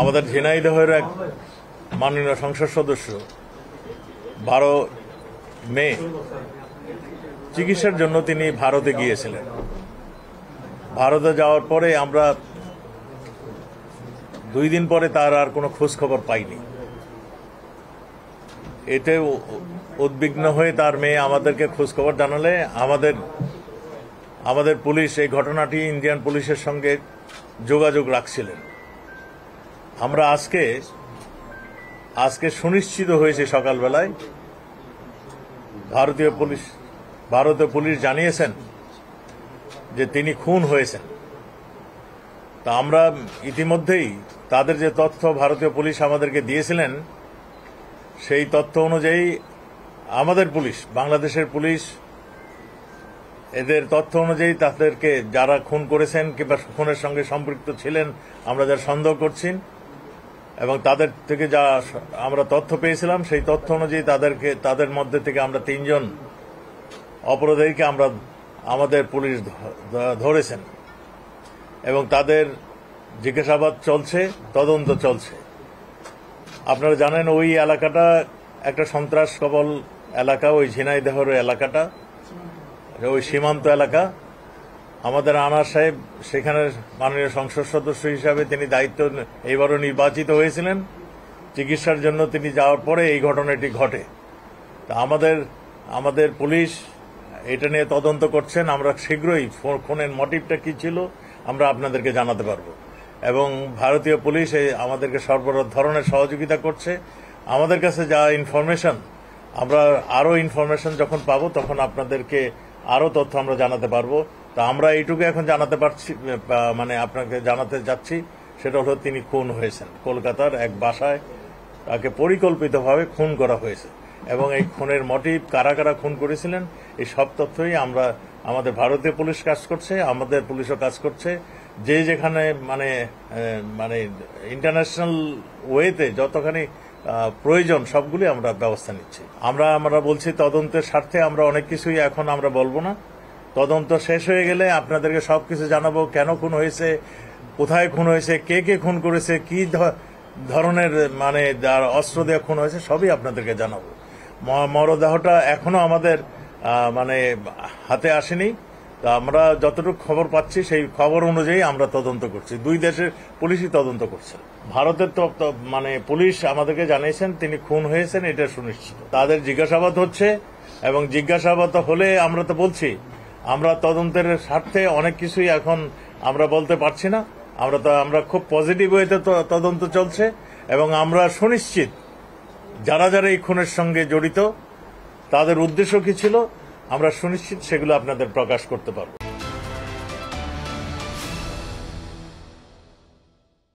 আমাদের ঝিনাইদহের এক মাননীয় সংসদ সদস্য 12 মে চিকিৎসার জন্য তিনি ভারতে গিয়েছিলেন। ভারতে যাওয়ার পরে আমরা 2 দিন পরে তার আর কোনো খোঁজ খবর পাইনি। এতে উদ্বিগ্ন হয়ে তার মেয়ে আমাদেরকে খোঁজ খবর জানালে আমাদের পুলিশ এই ঘটনাটি ইন্ডিয়ান পুলিশের সঙ্গে যোগাযোগ রাখছিলেন। আমরা আজকে সুনিশ্চিত হয়েছে সকালবেলায় ভারতীয় পুলিশ জানিয়েছেন যে তিনি খুন হয়েছেন। তা আমরা ইতিমধ্যেই তাদের যে তথ্য ভারতীয় পুলিশ আমাদেরকে দিয়েছিলেন সেই তথ্য অনুযায়ী আমাদের পুলিশ, বাংলাদেশের পুলিশ, এদের তথ্য অনুযায়ী তাদেরকে যারা খুন করেছেন কিংবা খুনের সঙ্গে সম্পৃক্ত ছিলেন আমরা যারা সন্দেহ করছি এবং তাদের থেকে যা আমরা তথ্য পেয়েছিলাম সেই তথ্য অনুযায়ী তাদের মধ্যে থেকে আমরা 3 জন অপরাধীকে আমাদের পুলিশ ধরেছেন এবং তাদের জিজ্ঞাসাবাদ চলছে, তদন্ত চলছে। আপনারা জানেন ওই এলাকাটা একটা সন্ত্রাস কবল এলাকা, ওই ঝিনাইদহের এলাকাটা ওই সীমান্ত এলাকা। আমাদের আনার সাহেব সেখানে মাননীয় সংসদ সদস্য হিসাবে তিনি দায়িত্ব এইবারও নির্বাচিত হয়েছিলেন। চিকিৎসার জন্য তিনি যাওয়ার পরে এই ঘটনাটি ঘটে। তা আমাদের পুলিশ এটা নিয়ে তদন্ত করছেন। আমরা শীঘ্রই খুনের মোটিভটা কি ছিল আমরা আপনাদেরকে জানাতে পারবো এবং ভারতীয় পুলিশ আমাদেরকে সর্ব ধরনের সহযোগিতা করছে। আমাদের কাছে যা ইনফরমেশন, আমরা আরো ইনফরমেশন যখন পাবো তখন আপনাদেরকে আরো তথ্য আমরা জানাতে পারবো। তা আমরা এইটুকু এখন জানাতে পারছি, মানে আপনাকে জানাতে যাচ্ছি, সেটা হলো তিনি খুন হয়েছেন। কলকাতার এক বাসায় তাকে পরিকল্পিতভাবে খুন করা হয়েছে এবং এই খুনের মোটিভ কারা কারা খুন করেছিলেন এই সব তথ্যই আমাদের ভারতীয় পুলিশ কাজ করছে, আমাদের পুলিশও কাজ করছে। যে যেখানে মানে ইন্টারন্যাশনাল ওয়েতে যতখানি প্রয়োজন সবগুলি আমরা ব্যবস্থা নিচ্ছি। আমরা বলছি তদন্তের স্বার্থে আমরা অনেক কিছুই এখন আমরা বলবো না। তদন্ত শেষ হয়ে গেলে আপনাদেরকে সবকিছু জানাবো, কেন খুন হয়েছে, কোথায় খুন হয়েছে, কে খুন করেছে, কি ধরনের অস্ত্র দিয়ে খুন হয়েছে সবই আপনাদেরকে জানাবো। মরদেহটা এখনো আমাদের হাতে আসেনি। তা আমরা যতটুকু খবর পাচ্ছি সেই খবর অনুযায়ী আমরা তদন্ত করছি। 2 দেশের পুলিশই তদন্ত করছে। ভারতের পুলিশ আমাদেরকে জানিয়েছেন তিনি খুন হয়েছেন, এটা সুনিশ্চিত। তাদের জিজ্ঞাসাবাদ হচ্ছে এবং জিজ্ঞাসাবাদ হলে আমরা তো বলছি আমরা তদন্তের স্বার্থে অনেক কিছুই এখন আমরা বলতে পারছি না। আমরা খুব পজিটিভ ওয়েতে তদন্ত চলছে এবং আমরা সুনিশ্চিত যারা এই খুনের সঙ্গে জড়িত তাদের উদ্দেশ্য কি ছিল আমরা সুনিশ্চিত সেগুলো আপনাদের প্রকাশ করতে পারব।